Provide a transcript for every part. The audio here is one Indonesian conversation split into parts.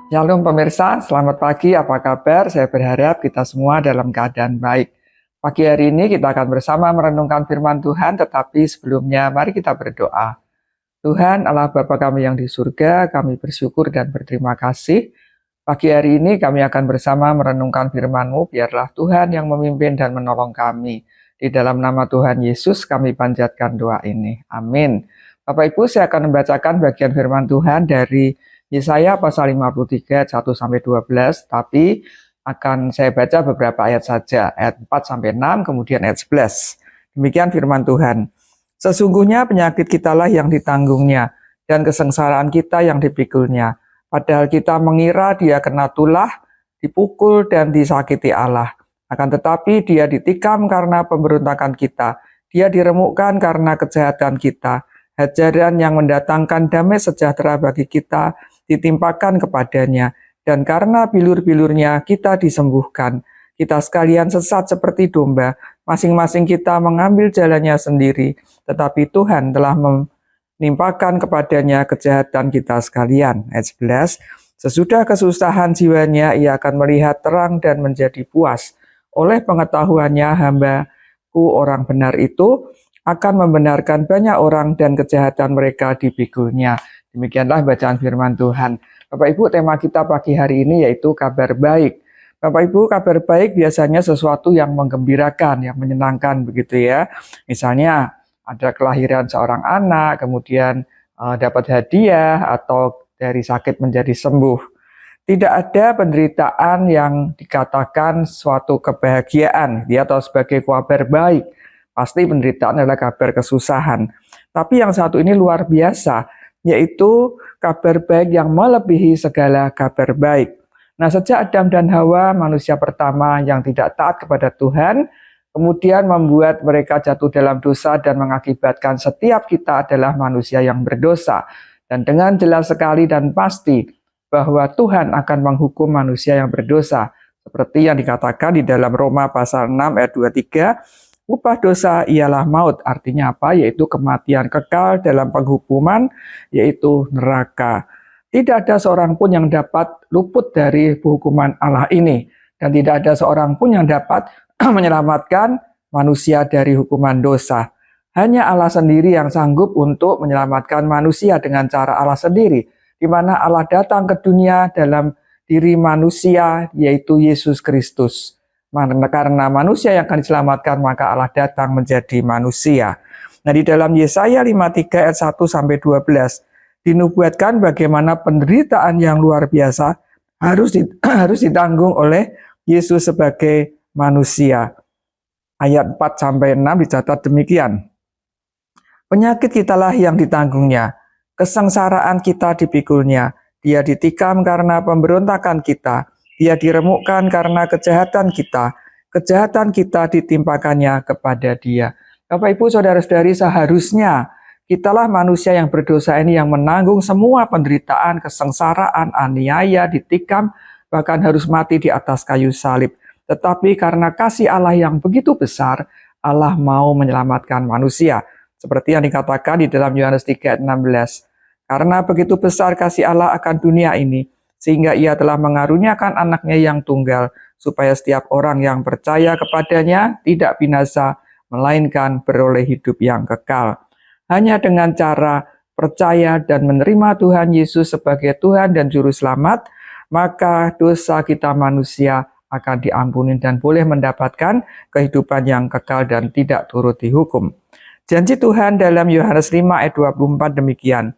Shalom pemirsa, selamat pagi, apa kabar? Saya berharap kita semua dalam keadaan baik. Pagi hari ini kita akan bersama merenungkan firman Tuhan, tetapi sebelumnya mari kita berdoa. Tuhan Allah Bapa kami yang di surga, kami bersyukur dan berterima kasih. Pagi hari ini kami akan bersama merenungkan firman-Mu, biarlah Tuhan yang memimpin dan menolong kami. Di dalam nama Tuhan Yesus kami panjatkan doa ini. Amin. Bapak Ibu, saya akan membacakan bagian firman Tuhan dari Yesaya pasal 53 ayat 1-12, tapi akan saya baca beberapa ayat saja, ayat 4-6, kemudian ayat 11. Demikian firman Tuhan. Sesungguhnya penyakit kitalah yang ditanggungnya, dan kesengsaraan kita yang dipikulnya. Padahal kita mengira dia kena tulah, dipukul dan disakiti Allah. Akan tetapi dia ditikam karena pemberontakan kita, dia diremukkan karena kejahatan kita. Hajaran yang mendatangkan damai sejahtera bagi kita ditimpakan kepadanya, dan karena bilur-bilurnya kita disembuhkan. Kita sekalian sesat seperti domba, masing-masing kita mengambil jalannya sendiri, tetapi Tuhan telah menimpakan kepadanya kejahatan kita sekalian. Ayat 11, sesudah kesusahan jiwanya ia akan melihat terang dan menjadi puas. Oleh pengetahuannya hamba-Ku orang benar itu akan membenarkan banyak orang dan kejahatan mereka dipikulnya. Demikianlah bacaan firman Tuhan. Bapak Ibu, tema kita pagi hari ini yaitu kabar baik. Bapak Ibu, kabar baik biasanya sesuatu yang menggembirakan, yang menyenangkan begitu ya. Misalnya ada kelahiran seorang anak, kemudian dapat hadiah atau dari sakit menjadi sembuh. Tidak ada penderitaan yang dikatakan suatu kebahagiaan, dia atau sebagai kabar baik. Pasti penderitaan adalah kabar kesusahan. Tapi yang satu ini luar biasa, yaitu kabar baik yang melebihi segala kabar baik. Nah, sejak Adam dan Hawa, manusia pertama yang tidak taat kepada Tuhan, kemudian membuat mereka jatuh dalam dosa dan mengakibatkan setiap kita adalah manusia yang berdosa. Dan dengan jelas sekali dan pasti bahwa Tuhan akan menghukum manusia yang berdosa. Seperti yang dikatakan di dalam Roma pasal 6 ayat 23, upah dosa ialah maut, artinya apa? Yaitu kematian kekal dalam penghukuman, yaitu neraka. Tidak ada seorang pun yang dapat luput dari hukuman Allah ini. Dan tidak ada seorang pun yang dapat menyelamatkan manusia dari hukuman dosa. Hanya Allah sendiri yang sanggup untuk menyelamatkan manusia dengan cara Allah sendiri. Di mana Allah datang ke dunia dalam diri manusia, yaitu Yesus Kristus. Karena manusia yang akan diselamatkan, maka Allah datang menjadi manusia. Nah, di dalam Yesaya 53 ayat 1-12 dinubuatkan bagaimana penderitaan yang luar biasa harus ditanggung oleh Yesus sebagai manusia. Ayat 4-6 dicatat demikian. Penyakit kitalah yang ditanggungnya, kesengsaraan kita dipikulnya, dia ditikam karena pemberontakan kita, dia diremukkan karena kejahatan kita ditimpakannya kepada dia. Bapak Ibu Saudara-saudari, seharusnya kitalah manusia yang berdosa ini yang menanggung semua penderitaan, kesengsaraan, aniaya, ditikam, bahkan harus mati di atas kayu salib. Tetapi karena kasih Allah yang begitu besar, Allah mau menyelamatkan manusia. Seperti yang dikatakan di dalam Yohanes 3 ayat 16. Karena begitu besar kasih Allah akan dunia ini, sehingga ia telah mengaruniakan anaknya yang tunggal, supaya setiap orang yang percaya kepadanya tidak binasa, melainkan beroleh hidup yang kekal. Hanya dengan cara percaya dan menerima Tuhan Yesus sebagai Tuhan dan Juru Selamat, maka dosa kita manusia akan diampuni dan boleh mendapatkan kehidupan yang kekal dan tidak turut dihukum. Janji Tuhan dalam Yohanes 5 ayat 24 demikian.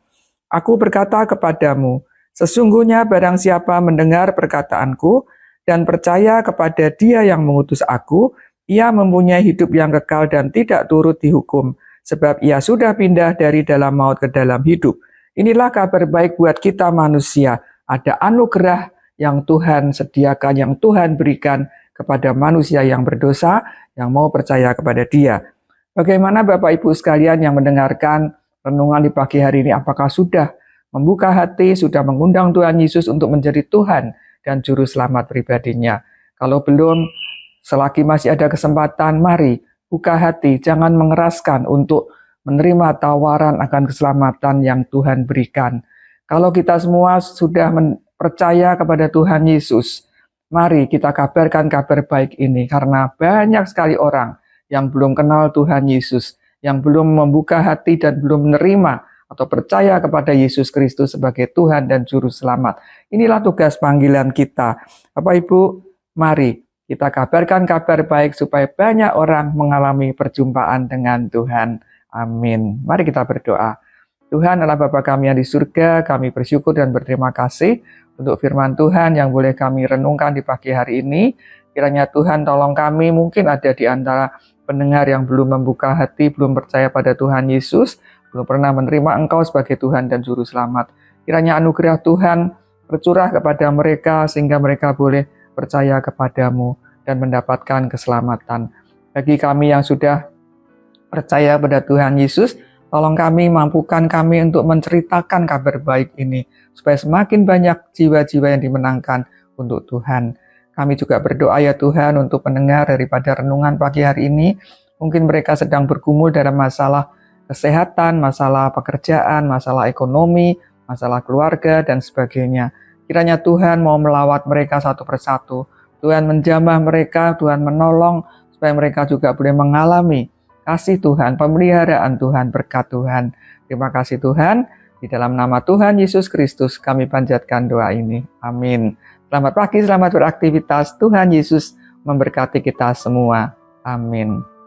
Aku berkata kepadamu, sesungguhnya barang siapa mendengar perkataanku dan percaya kepada Dia yang mengutus aku, ia mempunyai hidup yang kekal dan tidak turut dihukum, sebab ia sudah pindah dari dalam maut ke dalam hidup. Inilah kabar baik buat kita manusia. Ada anugerah yang Tuhan sediakan, yang Tuhan berikan kepada manusia yang berdosa, yang mau percaya kepada Dia. Bagaimana Bapak Ibu sekalian yang mendengarkan renungan di pagi hari ini, apakah sudah membuka hati, sudah mengundang Tuhan Yesus untuk menjadi Tuhan dan Juru Selamat pribadinya? Kalau belum, selagi masih ada kesempatan, mari buka hati, jangan mengeraskan untuk menerima tawaran akan keselamatan yang Tuhan berikan. Kalau kita semua sudah percaya kepada Tuhan Yesus. Mari kita kabarkan kabar baik ini, karena banyak sekali orang yang belum kenal Tuhan Yesus, yang belum membuka hati dan belum menerima atau percaya kepada Yesus Kristus sebagai Tuhan dan Juru Selamat. Inilah tugas panggilan kita. Bapak Ibu, mari kita kabarkan kabar baik supaya banyak orang mengalami perjumpaan dengan Tuhan. Amin. Mari kita berdoa. Tuhan adalah Bapa kami yang di surga, kami bersyukur dan berterima kasih untuk firman Tuhan yang boleh kami renungkan di pagi hari ini. Kiranya Tuhan tolong kami, mungkin ada di antara pendengar yang belum membuka hati, belum percaya pada Tuhan Yesus, belum pernah menerima Engkau sebagai Tuhan dan Juru Selamat. Kiranya anugerah Tuhan bercurah kepada mereka sehingga mereka boleh percaya kepadamu dan mendapatkan keselamatan. Bagi kami yang sudah percaya pada Tuhan Yesus, tolong kami, mampukan kami untuk menceritakan kabar baik ini, supaya semakin banyak jiwa-jiwa yang dimenangkan untuk Tuhan. Kami juga berdoa ya Tuhan untuk pendengar daripada renungan pagi hari ini. Mungkin mereka sedang bergumul dalam masalah kesehatan, masalah pekerjaan, masalah ekonomi, masalah keluarga, dan sebagainya. Kiranya Tuhan mau melawat mereka satu persatu. Tuhan menjamah mereka, Tuhan menolong, supaya mereka juga boleh mengalami kasih Tuhan, pemeliharaan Tuhan, berkat Tuhan. Terima kasih Tuhan. Di dalam nama Tuhan Yesus Kristus kami panjatkan doa ini. Amin. Selamat pagi, selamat beraktivitas. Tuhan Yesus memberkati kita semua. Amin.